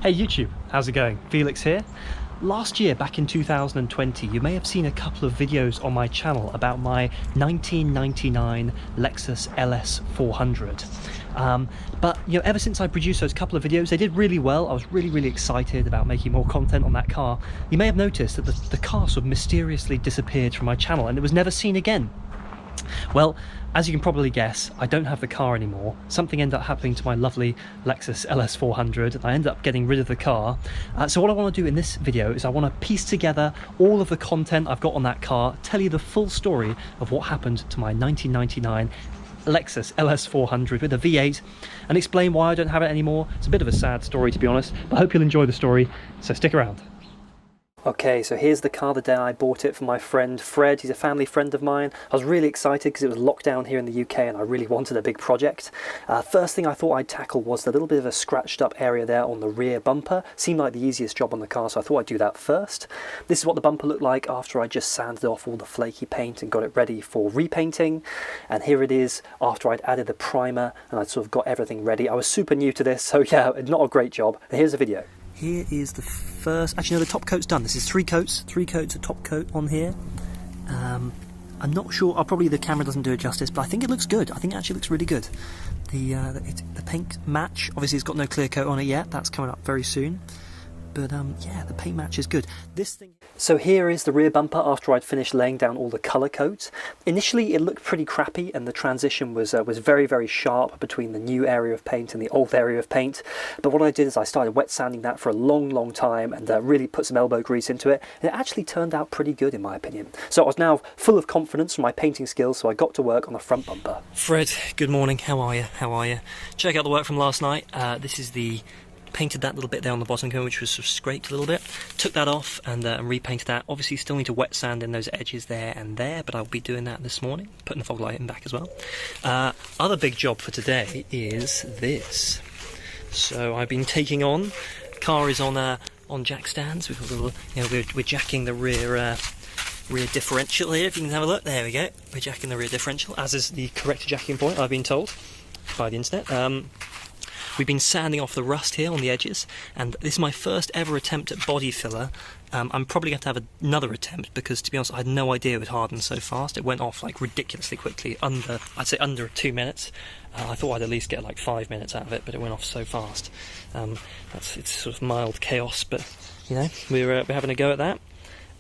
Hey YouTube, how's it going? Felix here. Last year, back in 2020, you may have seen a couple of videos on my channel about my 1999 Lexus LS400. But you know, ever since I produced those couple of videos, they did really well. I was really excited about making more content on that car. You may have noticed that the car sort of mysteriously disappeared from my channel and it was never seen again. Well, as you can probably guess, I don't have the car anymore. Something ended up happening to my lovely Lexus LS400 and I ended up getting rid of the car. So what I want to do in this video is I want to piece together all of the content I've got on that car, tell you the full story of what happened to my 1999 Lexus LS400 with a V8 and explain why I don't have it anymore. It's a bit of a sad story, to be honest, but I hope you'll enjoy the story, so stick around. Okay, so here's the car the day I bought it for my friend Fred. He's a family friend of mine. I was really excited because it was lockdown here in the UK and I really wanted a big project. First thing I thought I'd tackle was the little bit of a scratched up area there on the rear bumper. Seemed like the easiest job on the car, so I thought I'd do that first. This is what the bumper looked like after I just sanded off all the flaky paint and got it ready for repainting. And here it is after I'd added the primer and I'd sort of got everything ready. I was super new to this, so yeah, not a great job. And here's the video. Here is the first, actually no, the top coat's done. This is three coats of top coat on here. I'm not sure, probably the camera doesn't do it justice, but I think it looks good. I think it actually looks really good. The paint match, obviously it's got no clear coat on it yet, that's coming up very soon. But yeah, the paint match is good. So here is the rear bumper after I'd finished laying down all the colour coats. Initially it looked pretty crappy and the transition was very sharp between the new area of paint and the old area of paint. But what I did is I started wet sanding that for a long time and really put some elbow grease into it. And it actually turned out pretty good in my opinion. So I was now full of confidence from my painting skills, so I got to work on the front bumper. Fred, good morning. How are you? Check out the work from last night. This is the painted that little bit there on the bottom cone, which was sort of scraped a little bit. Took that off and repainted that. Obviously still need to wet sand in those edges there and there, but I'll be doing that this morning, putting the fog light in back as well. Other big job for today is this. So I've been taking on, car is on jack stands. We've got a little, you know, we're jacking the rear differential here, if you can have a look. There we go. We're jacking the rear differential, as is the correct jacking point, I've been told by the internet. We've been sanding off the rust here on the edges, and this is my first ever attempt at body filler. I'm probably going to have another attempt because, to be honest, I had no idea it would harden so fast. It went off like ridiculously quickly, I'd say under 2 minutes. I thought I'd at least get like 5 minutes out of it, but it went off so fast. It's sort of mild chaos, but you know, we're having a go at that.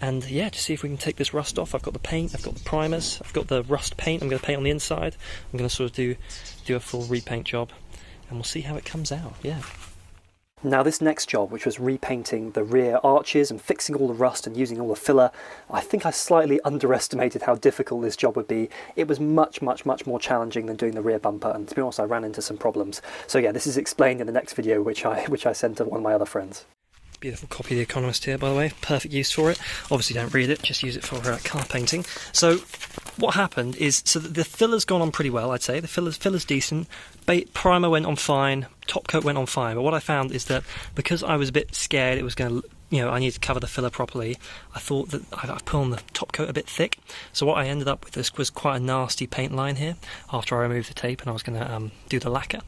And yeah, to see if we can take this rust off. I've got the paint, I've got the primers, I've got the rust paint. I'm going to paint on the inside. I'm going to sort of do a full repaint job. And we'll see how it comes out, yeah. Now this next job, which was repainting the rear arches and fixing all the rust and using all the filler, I think I slightly underestimated how difficult this job would be. It was much more challenging than doing the rear bumper, and to be honest, I ran into some problems. So yeah, this is explained in the next video, which I sent to one of my other friends. Beautiful copy of The Economist here, by the way. Perfect use for it. Obviously don't read it, just use it for car painting. So what happened is, so the filler's gone on pretty well, I'd say. The filler's decent. Primer went on fine. Top coat went on fine. But what I found is that because I was a bit scared it was going to, you know, I needed to cover the filler properly, I thought that I've put on the top coat a bit thick. So what I ended up with this was quite a nasty paint line here after I removed the tape, and I was going to do the lacquer.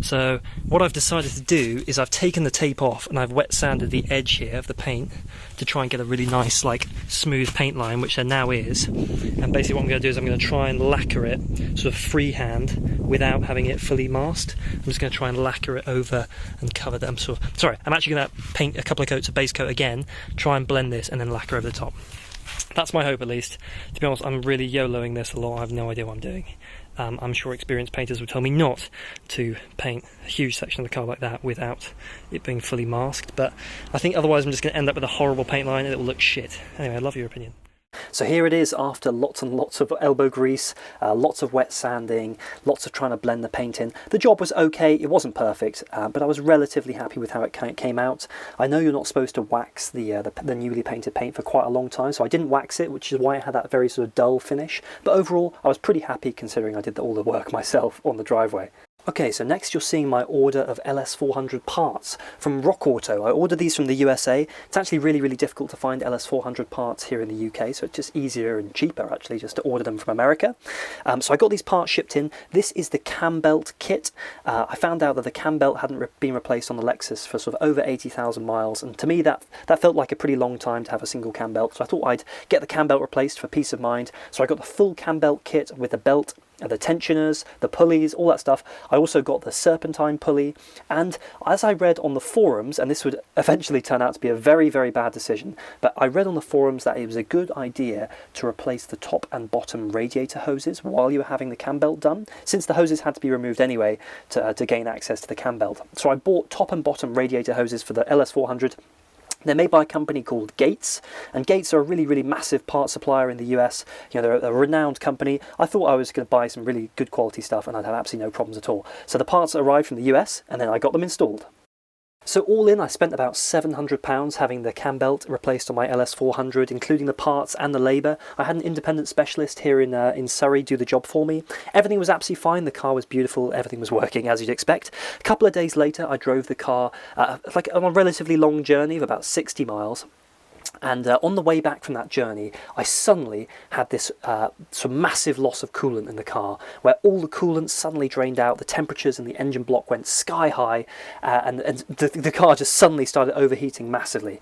So what I've decided to do is I've taken the tape off and I've wet sanded the edge here of the paint to try and get a really nice, like, smooth paint line, which there now is. And basically what I'm going to do is I'm going to try and lacquer it sort of freehand without having it fully masked. I'm just going to try and lacquer it over and cover them. I'm actually going to paint a couple of coats of base coat again, try and blend this and then lacquer over the top. That's my hope, at least. To be honest, I'm really YOLOing this a lot. I have no idea what I'm doing. I'm sure experienced painters would tell me not to paint a huge section of the car like that without it being fully masked, but I think otherwise I'm just going to end up with a horrible paint line and it will look shit. Anyway, I'd love your opinion. So here it is after lots and lots of elbow grease, lots of wet sanding, lots of trying to blend the paint in. The job was okay, it wasn't perfect, but I was relatively happy with how it came out. I know you're not supposed to wax the newly painted paint for quite a long time, so I didn't wax it, which is why it had that very sort of dull finish. But overall, I was pretty happy considering I did all the work myself on the driveway. Okay, so next you're seeing my order of LS400 parts from Rock Auto. I ordered these from the USA. It's actually really difficult to find LS400 parts here in the UK, so it's just easier and cheaper actually just to order them from America. So I got these parts shipped in. This is the cam belt kit. I found out that the cam belt hadn't been replaced on the Lexus for sort of over 80,000 miles, and to me that felt like a pretty long time to have a single cam belt, so I thought I'd get the cam belt replaced for peace of mind. So I got the full cam belt kit with the belt, the tensioners, the pulleys, all that stuff. I also got the serpentine pulley, and as I read on the forums, and this would eventually turn out to be a very bad decision, but I read on the forums that it was a good idea to replace the top and bottom radiator hoses while you were having the cam belt done, since the hoses had to be removed anyway to gain access to the cam belt. So I bought top and bottom radiator hoses for the LS400. They're made by a company called Gates, and Gates are a really massive part supplier in the US. You know, they're a renowned company. I thought I was going to buy some really good quality stuff and I'd have absolutely no problems at all. So the parts arrived from the US and then I got them installed. So all in, I spent about £700 having the cam belt replaced on my LS400, including the parts and the labour. I had an independent specialist here in Surrey do the job for me. Everything was absolutely fine, the car was beautiful, everything was working as you'd expect. A couple of days later I drove the car like on a relatively long journey of about 60 miles. And on the way back from that journey, I suddenly had this sort of massive loss of coolant in the car, where all the coolant suddenly drained out, the temperatures in the engine block went sky high, and the car just suddenly started overheating massively.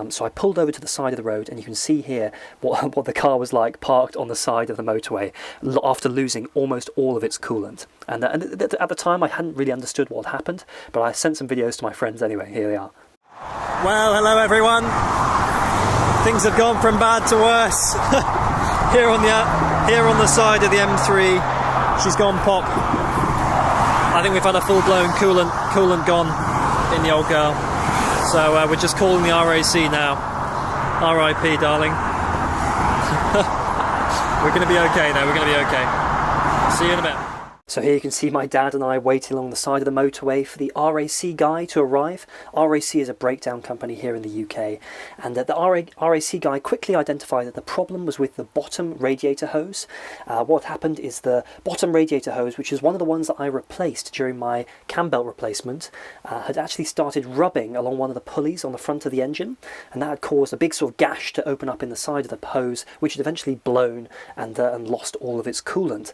So I pulled over to the side of the road, and you can see here what the car was like parked on the side of the motorway after losing almost all of its coolant. And at the time, I hadn't really understood what had happened, but I sent some videos to my friends anyway. Here they are. Well, hello everyone. Things have gone from bad to worse. here on the side of the M3, she's gone pop. I think we've had a full-blown coolant gone in the old girl. So we're just calling the RAC now. RIP, darling. We're going to be okay though. We're going to be okay. See you in a bit. So here you can see my dad and I waiting along the side of the motorway for the RAC guy to arrive. RAC is a breakdown company here in the UK, and the RAC guy quickly identified that the problem was with the bottom radiator hose. What happened is the bottom radiator hose, which is one of the ones that I replaced during my cam belt replacement, had actually started rubbing along one of the pulleys on the front of the engine, and that had caused a big sort of gash to open up in the side of the hose, which had eventually blown and lost all of its coolant.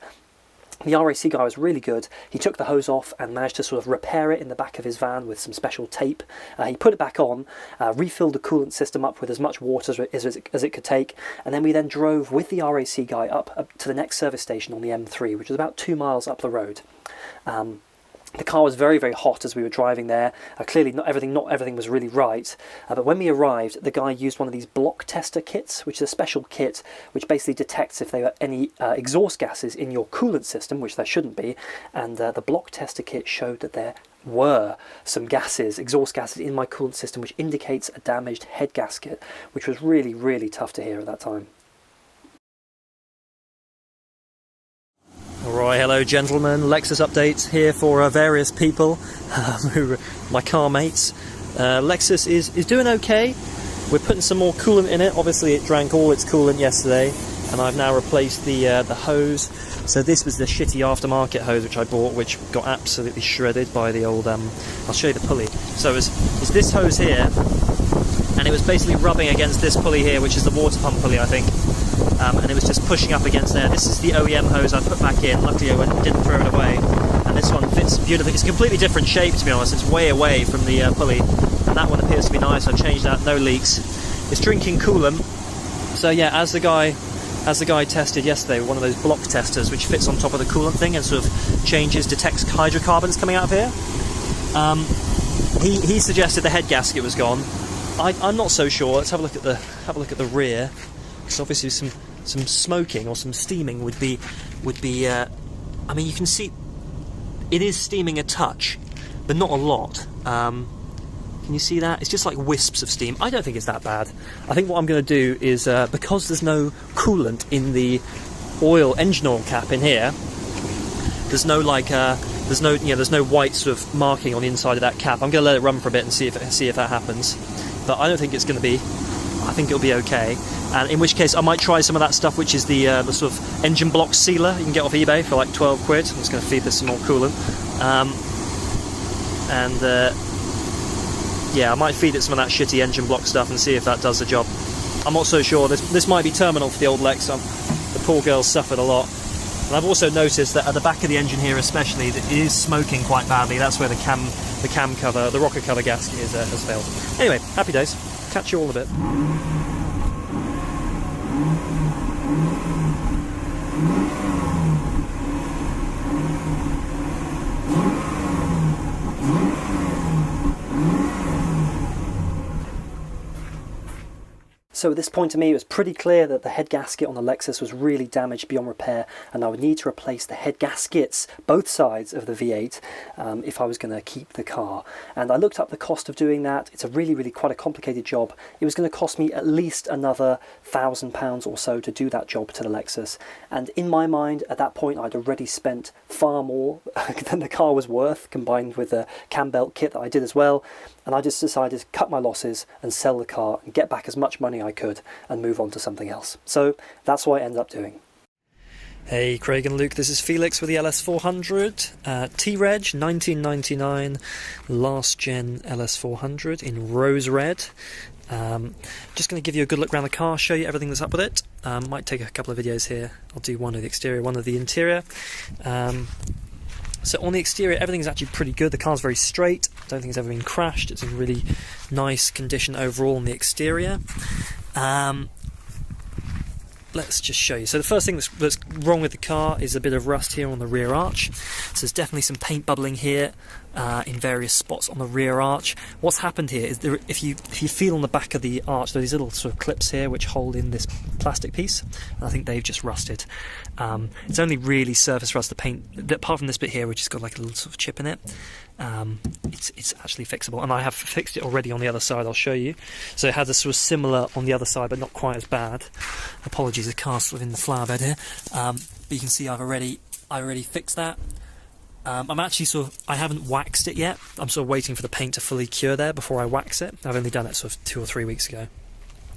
The RAC guy was really good. He took the hose off and managed to sort of repair it in the back of his van with some special tape. He put it back on, refilled the coolant system up with as much water as it could take, and then we drove with the RAC guy up to the next service station on the M3, which was about 2 miles up the road. The car was very hot as we were driving there. Clearly not everything was really right, but when we arrived, the guy used one of these block tester kits, which is a special kit which basically detects if there are any exhaust gases in your coolant system, which there shouldn't be, and the block tester kit showed that there were some exhaust gases in my coolant system, which indicates a damaged head gasket, which was really tough to hear at that time. Alright, hello gentlemen, Lexus updates here for various people, who are my car mates. Lexus is doing okay. We're putting some more coolant in it. Obviously it drank all its coolant yesterday, and I've now replaced the hose. So this was the shitty aftermarket hose which I bought, which got absolutely shredded by the old, I'll show you the pulley. So it's this hose here, and it was basically rubbing against this pulley here, which is the water pump pulley, I think. And it was just pushing up against there. This is the OEM hose I put back in. Luckily I didn't throw it away. And this one fits beautifully. It's a completely different shape, to be honest. It's way away from the pulley. And that one appears to be nice. I changed that, no leaks. It's drinking coolant. So yeah, as the guy tested yesterday with one of those block testers, which fits on top of the coolant thing and sort of detects hydrocarbons coming out of here. He suggested the head gasket was gone. I'm not so sure. Let's have a look at the rear. Because obviously some smoking or some steaming would be I mean, you can see it is steaming a touch, but not a lot. Can you see that? It's just like wisps of steam. I don't think it's that bad. I think what I'm going to do is, because there's no coolant in the engine oil cap in here, there's no there's no white sort of marking on the inside of that cap. I'm going to let it run for a bit and see if that happens. But I don't think it's going to be. I think it'll be okay. And in which case I might try some of that stuff, which is the sort of engine block sealer you can get off eBay for like 12 quid. I'm just going to feed this some more coolant. Yeah, I might feed it some of that shitty engine block stuff and see if that does the job. I'm not so sure. This might be terminal for the old Lex. The poor girl suffered a lot. And I've also noticed that at the back of the engine here especially, that it is smoking quite badly. That's where the cam cover, the rocker cover gasket has failed. Anyway, happy days. Catch you all in a bit. So at this point to me it was pretty clear that the head gasket on the Lexus was really damaged beyond repair, and I would need to replace the head gaskets, both sides of the V8, if I was going to keep the car. And I looked up the cost of doing that. It's a really quite a complicated job. It was going to cost me at least another £1,000 or so to do that job to the Lexus, and in my mind at that point I'd already spent far more than the car was worth, combined with the cam belt kit that I did as well. And I just decided to cut my losses and sell the car and get back as much money I could and move on to something else. So that's what I ended up doing. Hey Craig and Luke, this is Felix with the LS400, T-Reg 1999, last gen LS400 in rose red. Just going to give you a good look around the car, show you everything that's up with it. Might take a couple of videos here. I'll do one of the exterior, one of the interior. So on the exterior, everything's actually pretty good. The car's very straight. I don't think it's ever been crashed. It's in really nice condition overall on the exterior. Let's just show you. So the first thing that's wrong with the car is a bit of rust here on the rear arch. So there's definitely some paint bubbling here in various spots on the rear arch. What's happened here is if you feel on the back of the arch, there are these little sort of clips here which hold in this plastic piece, and I think they've just rusted. It's only really surface rust, the paint, apart from this bit here which has got like a little sort of chip in it. It's actually fixable, and I have fixed it already on the other side. I'll show you. So it has a sort of similar on the other side, but not quite as bad. Apologies, the car's sort of in the flower bed here, but you can see I already fixed that. I'm actually I haven't waxed it yet. I'm sort of waiting for the paint to fully cure there before I wax it. I've only done it sort of 2 or 3 weeks ago.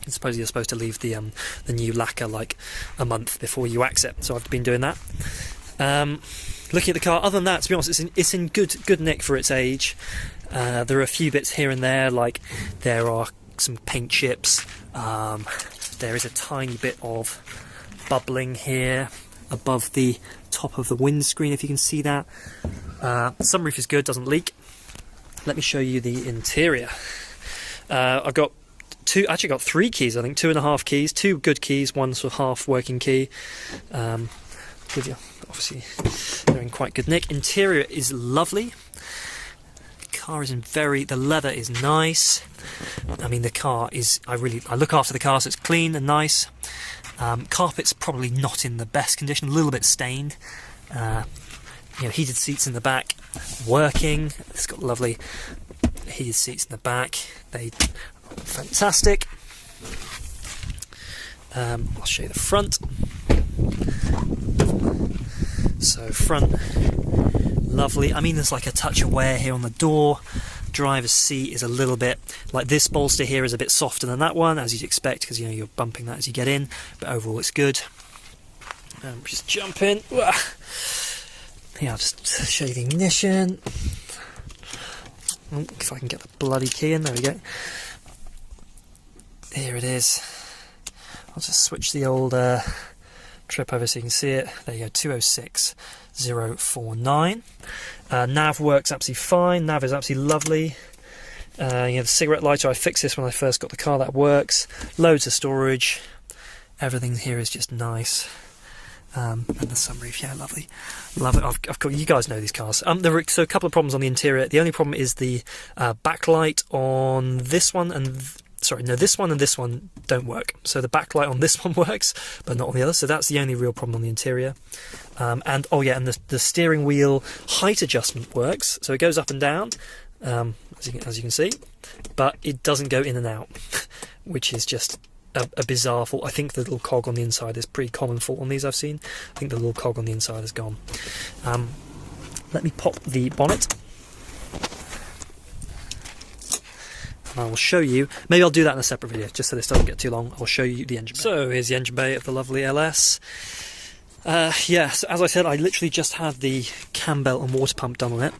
I suppose you're supposed to leave the new lacquer like a month before you wax it, so I've been doing that. Looking at the car, other than that, to be honest, it's in good nick for its age. There are a few bits here and there, like there are some paint chips. There is a tiny bit of bubbling here above the top of the windscreen, if you can see that. The sunroof is good, doesn't leak. Let me show you the interior. I've got actually got 3 keys, I think, 2.5 keys, 2 good keys, 1 sort of half working key. Give you, obviously, they're in quite good nick. Interior is lovely. The car is the leather is nice. I mean, the car is, I look after the car, so it's clean and nice. Carpet's probably not in the best condition, a little bit stained. Heated seats in the back, working. It's got lovely heated seats in the back. They are fantastic. I'll show you the front. So front, lovely. I mean, there's like a touch of wear here on the door. Driver's seat is a little bit, like this bolster here is a bit softer than that one, as you'd expect, because you're bumping that as you get in, but overall it's good. Just jump in. Yeah, I'll just show you the ignition. If I can get the bloody key in, there we go. Here it is. I'll just switch the old trip over so you can see it. There you go, 206049. Nav works absolutely fine. Nav is absolutely lovely. The cigarette lighter, I fixed this when I first got the car, that works. Loads of storage. Everything here is just nice. And the sunroof, yeah, lovely. Love it. I've got, you guys know these cars. There are a couple of problems on the interior. The only problem is the backlight on this one and this one and this one don't work. So the backlight on this one works, but not on the other. So that's the only real problem on the interior. And the steering wheel height adjustment works. So it goes up and down, as you can see, but it doesn't go in and out, which is just a bizarre fault. I think the little cog on the inside is pretty common fault on these I've seen. I think the little cog on the inside is gone. Let me pop the bonnet. And I will show you, maybe I'll do that in a separate video, just so this doesn't get too long. I'll show you the engine bay. So here's the engine bay of the lovely LS. Yes, as I said, I literally just had the cam belt and water pump done on it.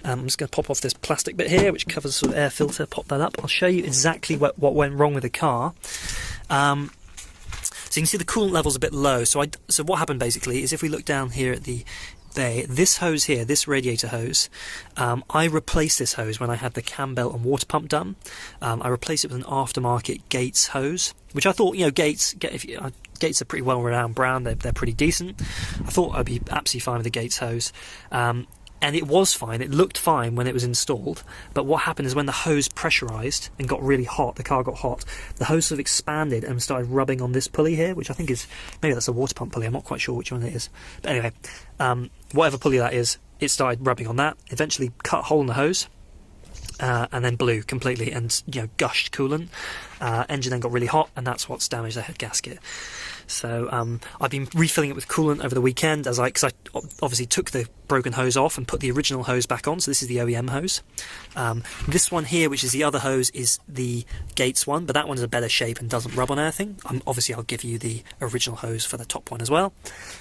I'm just going to pop off this plastic bit here, which covers the sort of air filter, pop that up. I'll show you exactly what went wrong with the car. So you can see the coolant level's a bit low. So what happened basically is if we look down here at the bay, this hose here, this radiator hose, I replaced this hose when I had the cam belt and water pump done. I replaced it with an aftermarket Gates hose, which I thought, you know, Gates are pretty well-renowned brand. They're pretty decent. I thought I'd be absolutely fine with the Gates hose. And it was fine, it looked fine when it was installed, but what happened is when the hose pressurised and got really hot, the car got hot, the hose sort of expanded and started rubbing on this pulley here, which I think is, maybe that's a water pump pulley, I'm not quite sure which one it is. But anyway, whatever pulley that is, it started rubbing on that, eventually cut a hole in the hose, and then blew completely and, you know, gushed coolant. Engine then got really hot, and that's what's damaged the head gasket. So I've been refilling it with coolant over the weekend, because I obviously took the broken hose off and put the original hose back on. So this is the OEM hose. This one here, which is the other hose, is the Gates one, but that one's a better shape and doesn't rub on anything. Obviously I'll give you the original hose for the top one as well.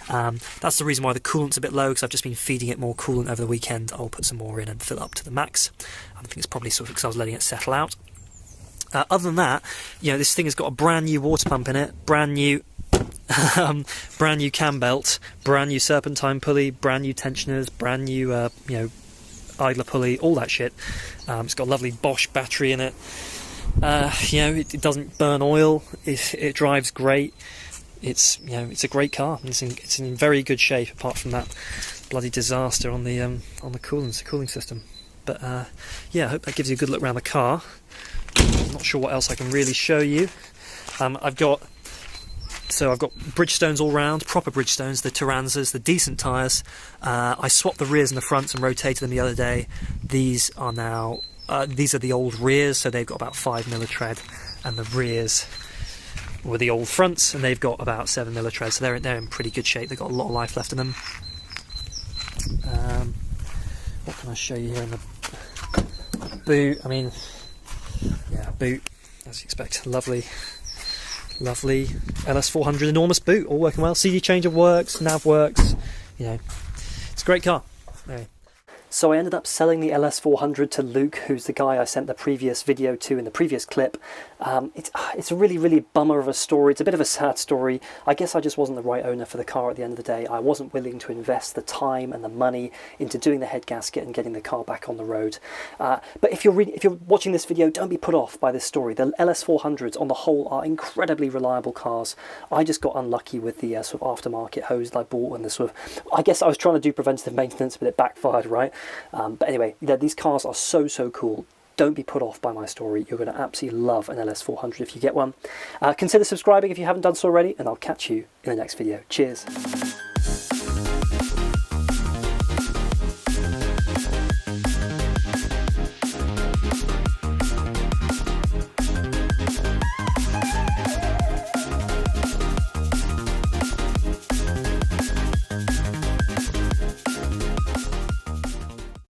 That's the reason why the coolant's a bit low, because I've just been feeding it more coolant over the weekend. I'll put some more in and fill it up to the max. I think it's probably sort of because I was letting it settle out. Other than that, you know, this thing has got a brand new water pump in it, brand new cam belt, brand new serpentine pulley, brand new tensioners, brand new you know, idler pulley, all that shit. It's got a lovely Bosch battery in it. You know, it doesn't burn oil. It drives great. It's, you know, it's a great car. It's in very good shape, apart from that bloody disaster on the cooling system. But yeah, I hope that gives you a good look around the car. I'm not sure what else I can really show you. I've got Bridgestones all round, proper Bridgestones, the Turanzas, the decent tyres. I swapped the rears and the fronts and rotated them the other day. These are now these are the old rears, so they've got about 5mm of tread, and the rears were the old fronts, and they've got about 7mm of tread. So they're in pretty good shape. They've got a lot of life left in them. What can I show you here in the boot? I mean, yeah, boot, as you expect, lovely LS400 enormous boot, all working well. CD changer works, nav works, you know, it's a great car. Anyway. So I ended up selling the LS400 to Luke, who's the guy I sent the previous video to in the previous clip. It's a really bummer of a story. It's a bit of a sad story. I guess I just wasn't the right owner for the car at the end of the day. I wasn't willing to invest the time and the money into doing the head gasket and getting the car back on the road. But if you're watching this video, don't be put off by this story. The LS400s on the whole are incredibly reliable cars. I just got unlucky with the sort of aftermarket hose that I bought, and the sort of, I guess I was trying to do preventative maintenance, but it backfired, right? But anyway, these cars are so cool. Don't be put off by my story. You're going to absolutely love an LS400 if you get one. Consider subscribing if you haven't done so already, and I'll catch you in the next video. Cheers.